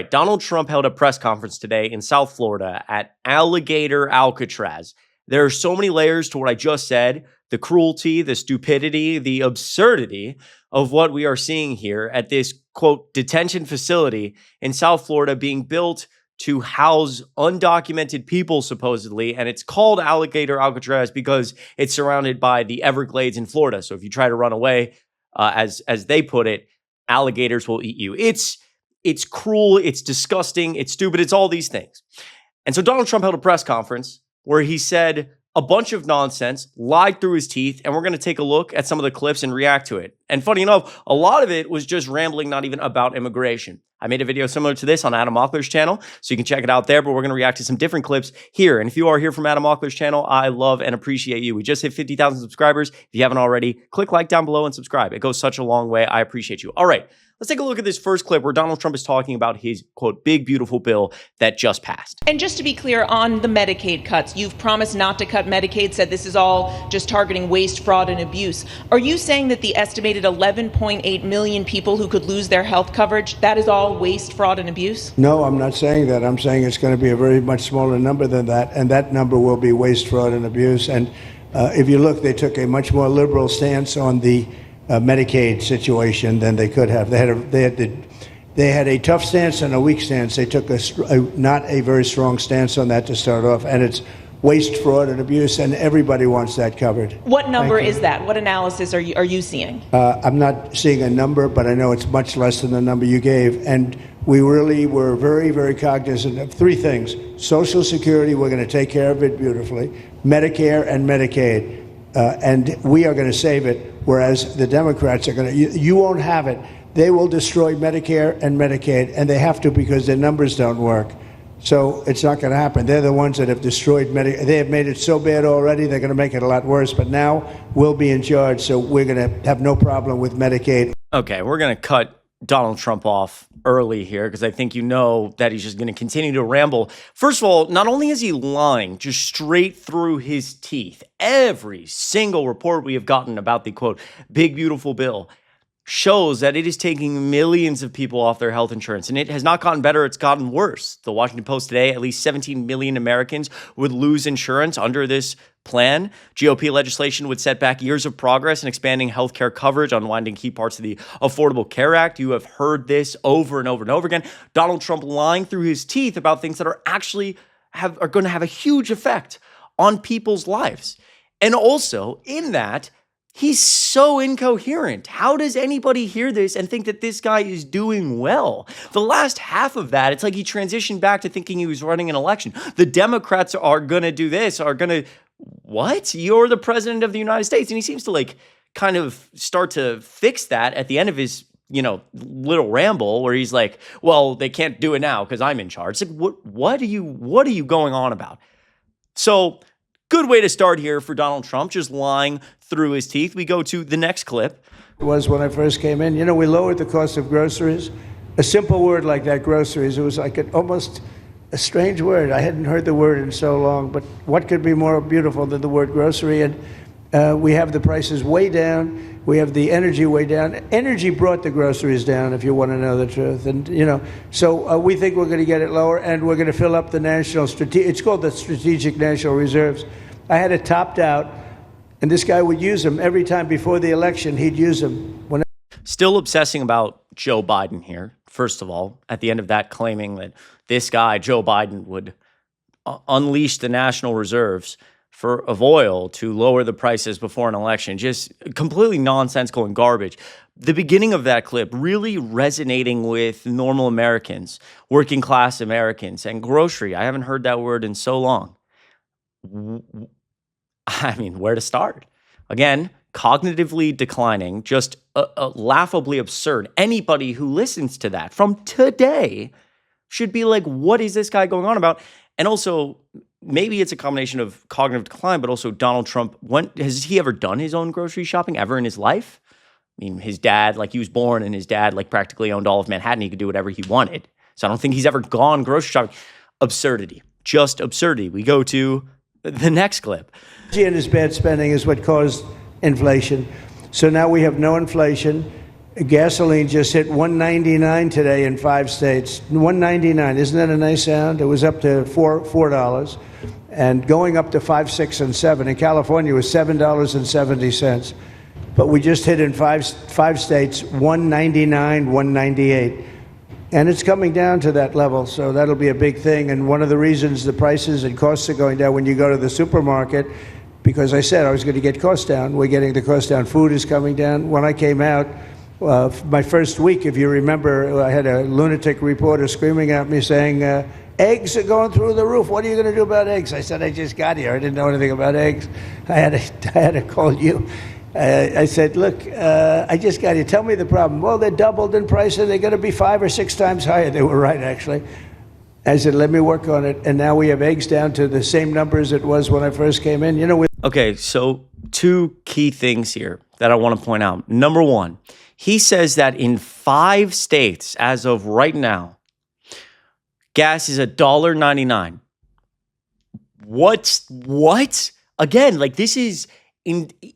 right. Donald Trump held a press conference today in South Florida at Alligator Alcatraz. There are so many layers to what I just said: the cruelty, the stupidity, the absurdity of what we are seeing here at this, quote, detention facility in South Florida being built to house undocumented people, supposedly. And it's called Alligator Alcatraz because it's surrounded by the Everglades in Florida. So if you try to run away, as they put it, alligators will eat you. It's cruel, it's disgusting, it's stupid, it's all these things. And so Donald Trump held a press conference where he said a bunch of nonsense, lied through his teeth, and we're going to take a look at some of the clips and react to it. And funny enough, a lot of it was just rambling, not even about immigration. I made a video similar to this on Adam Mockler's channel, so you can check it out there, but we're going to react to some different clips here. And if you are here from Adam Mockler's channel, I love and appreciate you. We just hit 50,000 subscribers. If you haven't already, click like down below and subscribe. It goes such a long way. I appreciate you. All right. Let's take a look at this first clip where Donald Trump is talking about his, quote, big, beautiful bill that just passed. And just to be clear on the Medicaid cuts, you've promised not to cut Medicaid, said this is all just targeting waste, fraud, and abuse. Are you saying that the estimated 11.8 million people who could lose their health coverage, that is all waste, fraud, and abuse? No, I'm not saying that. I'm saying it's going to be a very much smaller number than that, and that number will be waste, fraud, and abuse. And if you look, they took a much more liberal stance on the Medicaid situation than they could have. They had a tough stance and a weak stance. They took not a very strong stance on that to start off, and it's waste, fraud, and abuse, and everybody wants that covered. What number is that? What analysis are you seeing? I'm not seeing a number, but I know it's much less than the number you gave, and we really were very, very cognizant of three things. Social Security, we're going to take care of it beautifully. Medicare and Medicaid. And we are going to save it, whereas the Democrats are going to, you won't have it. They will destroy Medicare and Medicaid, and they have to because their numbers don't work. So it's not going to happen. They're the ones that have destroyed Medicare. They have made it so bad already, they're going to make it a lot worse. But now we'll be in charge, so we're going to have no problem with Medicaid. Okay, we're going to cut Donald Trump off early here because I think you know that he's just going to continue to ramble. First of all, not only is he lying just straight through his teeth, every single report we have gotten about the, quote, big, beautiful bill shows that it is taking millions of people off their health insurance, and it has not gotten better, it's gotten worse. The Washington Post today, at least 17 million Americans would lose insurance under this plan. GOP legislation would set back years of progress in expanding healthcare coverage, unwinding key parts of the Affordable Care Act. You have heard this over and over and over again. Donald Trump lying through his teeth about things that are actually are going to have a huge effect on people's lives. And also, in that, he's so incoherent. How does anybody hear this and think that this guy is doing well? The last half of that, it's like he transitioned back to thinking he was running an election. The Democrats are going to do this, are going to, what? You're the president of the United States. And he seems to like kind of start to fix that at the end of his, little ramble where he's like, well, they can't do it now because I'm in charge. It's like, what are you going on about? So good way to start here for Donald Trump, just lying through his teeth. We go to the next clip. It was when I first came in. We lowered the cost of groceries. A simple word like that, groceries, it was like almost a strange word. I hadn't heard the word in so long, but what could be more beautiful than the word grocery? And we have the prices way down. We have the energy way down. Energy brought the groceries down, if you want to know the truth. And, so we think we're going to get it lower, and we're going to fill up the it's called the Strategic National Reserves. I had it topped out, and this guy would use them every time before the election. He'd use them. Still obsessing about Joe Biden here, first of all, at the end of that, claiming that this guy, Joe Biden, would unleash the national reserves of oil to lower the prices before an election. Just completely nonsensical and garbage. The beginning of that clip really resonating with normal Americans, working class Americans, and grocery. I haven't heard that word in so long. I mean, where to start? Again, cognitively declining, just laughably absurd. Anybody who listens to that from today should be like, what is this guy going on about? And also, maybe it's a combination of cognitive decline, but also Donald Trump, has he ever done his own grocery shopping ever in his life? I mean, his dad, he was born and his dad, practically owned all of Manhattan. He could do whatever he wanted. So I don't think he's ever gone grocery shopping. Absurdity. Just absurdity. We go to the next clip. And his bad spending is what caused inflation. So now we have no inflation. Gasoline just hit 199 today in 5 states. 199, isn't that a nice sound? It was up to $4, and going up to 5, 6, and 7. In California, it was $7.70. But we just hit in five states 199, 198. And it's coming down to that level, so that'll be a big thing. And one of the reasons the prices and costs are going down when you go to the supermarket, because I said I was going to get costs down, we're getting the costs down. Food is coming down. When I came out, my first week, if you remember, I had a lunatic reporter screaming at me saying, eggs are going through the roof. What are you going to do about eggs? I said, I just got here. I didn't know anything about eggs. I had to call you. I said, look, I just got here. Tell me the problem. Well, they're doubled in price, and they're going to be 5 or 6 times higher. They were right, actually. I said, let me work on it. And now we have eggs down to the same numbers it was when I first came in. Okay, so 2 key things here that I want to point out. Number one, he says that in 5 states, as of right now, gas is $1.99. What? Again, like, this is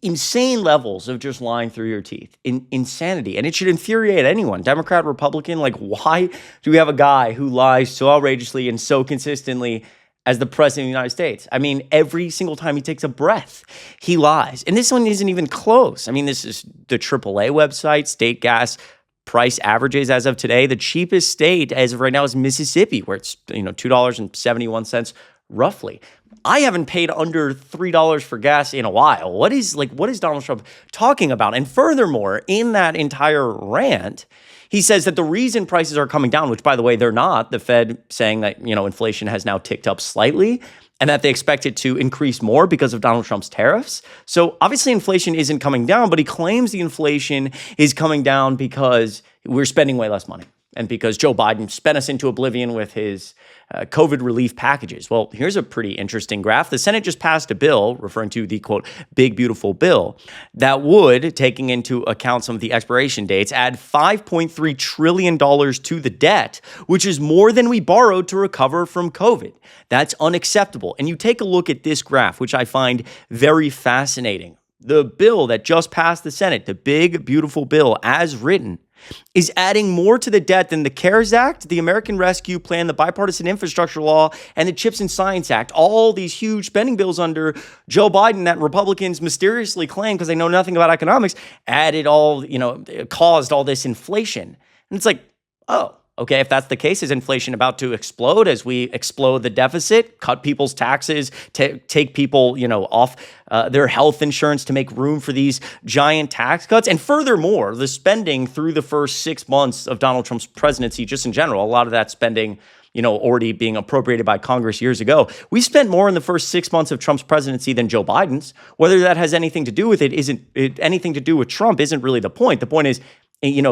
insane levels of just lying through your teeth. Insanity. And it should infuriate anyone. Democrat, Republican, like, why do we have a guy who lies so outrageously and so consistently as the president of the United States? I mean, every single time he takes a breath, he lies. And this one isn't even close. I mean, this is the AAA website, state gas price averages as of today. The cheapest state as of right now is Mississippi, where it's, $2.71 roughly. I haven't paid under $3 for gas in a while. What is Donald Trump talking about? And furthermore, in that entire rant, he says that the reason prices are coming down, which, by the way, they're not, the Fed saying that, inflation has now ticked up slightly and that they expect it to increase more because of Donald Trump's tariffs. So obviously inflation isn't coming down, but he claims the inflation is coming down because we're spending way less money and because Joe Biden spent us into oblivion with his COVID relief packages. Well, here's a pretty interesting graph. The Senate just passed a bill, referring to the, quote, big, beautiful bill, that would, taking into account some of the expiration dates, add $5.3 trillion to the debt, which is more than we borrowed to recover from COVID. That's unacceptable. And you take a look at this graph, which I find very fascinating. The bill that just passed the Senate, the big, beautiful bill as written, is adding more to the debt than the CARES Act, the American Rescue Plan, the Bipartisan Infrastructure Law, and the CHIPS and Science Act. All these huge spending bills under Joe Biden that Republicans mysteriously claim, because they know nothing about economics, caused all this inflation. And it's like, oh, okay, if that's the case, is inflation about to explode as we explode the deficit, cut people's taxes, take people, off their health insurance to make room for these giant tax cuts? And furthermore, the spending through the first 6 months of Donald Trump's presidency, just in general, a lot of that spending, already being appropriated by Congress years ago. We spent more in the first 6 months of Trump's presidency than Joe Biden's. Whether that has anything to do with anything to do with Trump isn't really the point. The point is,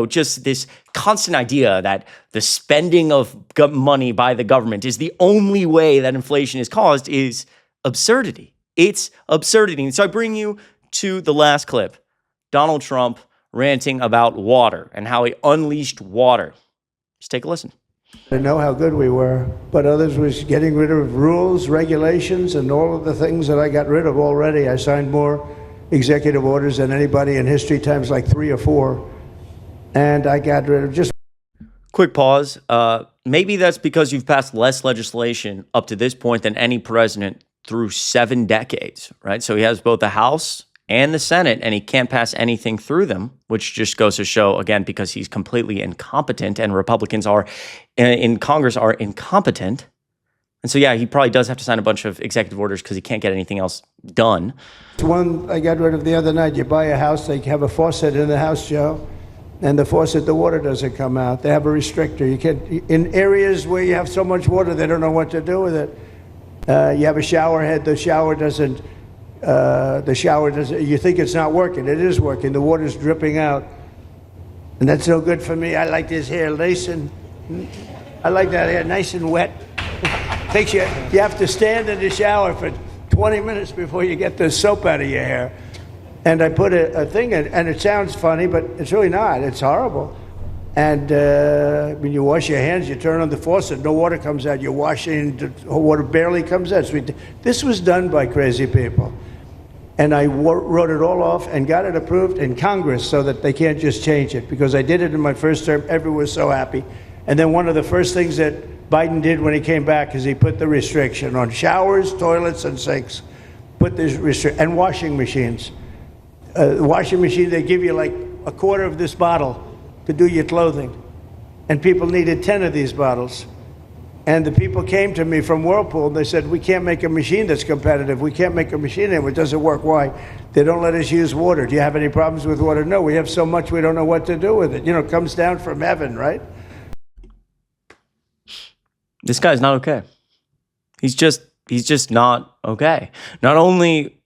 just this constant idea that the spending of money by the government is the only way that inflation is caused is absurdity. It's absurdity. And so I bring you to the last clip, Donald Trump ranting about water and how he unleashed water. Just take a listen. I know how good we were, but others was getting rid of rules, regulations, and all of the things that I got rid of already. I signed more executive orders than anybody in history, times like 3 or 4. And I got rid of just... Quick pause. Maybe that's because you've passed less legislation up to this point than any president through 7 decades, right? So he has both the House and the Senate, and he can't pass anything through them, which just goes to show, again, because he's completely incompetent and Republicans in Congress are incompetent. And so, yeah, he probably does have to sign a bunch of executive orders because he can't get anything else done. One I got rid of the other night. You buy a house, they have a faucet in the house, Joe. And the faucet, the water doesn't come out. They have a restrictor. You can't, in areas where you have so much water, they don't know what to do with it. You have a shower head, the shower doesn't, you think it's not working. It is working. The water's dripping out. And that's no good for me. I like this hair I like that hair nice and wet. You have to stand in the shower for 20 minutes before you get the soap out of your hair. And I put a thing in, and it sounds funny, but it's really not. It's horrible. And when you wash your hands, you turn on the faucet, no water comes out. You're washing, the water barely comes out. So this was done by crazy people. And I wrote it all off and got it approved in Congress so that they can't just change it, because I did it in my first term. Everyone was so happy. And then one of the first things that Biden did when he came back is he put the restriction on showers, toilets, and sinks. Put this and washing machines. Washing machine, they give you like a quarter of this bottle to do your clothing. And people needed 10 of these bottles. And the people came to me from Whirlpool, and they said, we can't make a machine that's competitive. We can't make a machine anymore. It doesn't work. Why? They don't let us use water. Do you have any problems with water? No, we have so much we don't know what to do with it. You know, it comes down from heaven, right? This guy's not okay. He's just not okay. Not only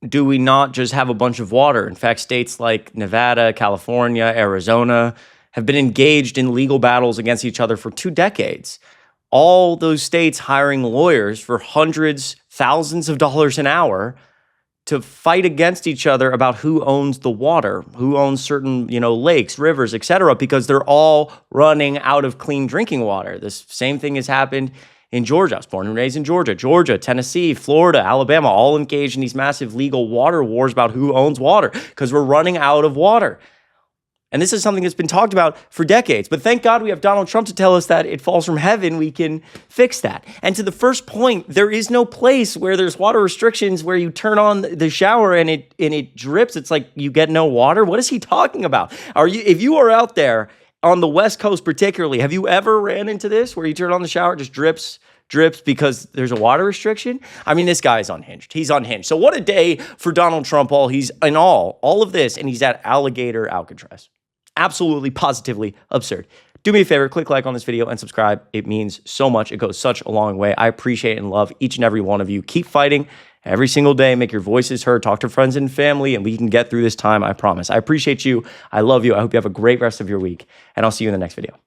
do we not just have a bunch of water, in fact, states like Nevada, California, Arizona have been engaged in legal battles against each other for 2 decades. All those states hiring lawyers for hundreds, thousands of dollars an hour to fight against each other about who owns the water, who owns certain, lakes, rivers, etc., because they're all running out of clean drinking water. This same thing has happened in Georgia. I was born and raised in Georgia. Georgia, Tennessee, Florida, Alabama, all engaged in these massive legal water wars about who owns water because we're running out of water. And this is something that's been talked about for decades. But thank God we have Donald Trump to tell us that it falls from heaven. We can fix that. And to the first point, there is no place where there's water restrictions where you turn on the shower and it drips. It's like you get no water. What is he talking about? If you are out there on the West Coast particularly, have you ever ran into this where you turn on the shower, it just drips because there's a water restriction? I mean, this guy is unhinged. He's unhinged. So what a day for Donald Trump. He's in all of this, and he's at Alligator Alcatraz. Absolutely, positively absurd. Do me a favor, click like on this video and subscribe. It means so much. It goes such a long way. I appreciate and love each and every one of you. Keep fighting every single day. Make your voices heard. Talk to friends and family, and we can get through this time, I promise. I appreciate you. I love you. I hope you have a great rest of your week, and I'll see you in the next video.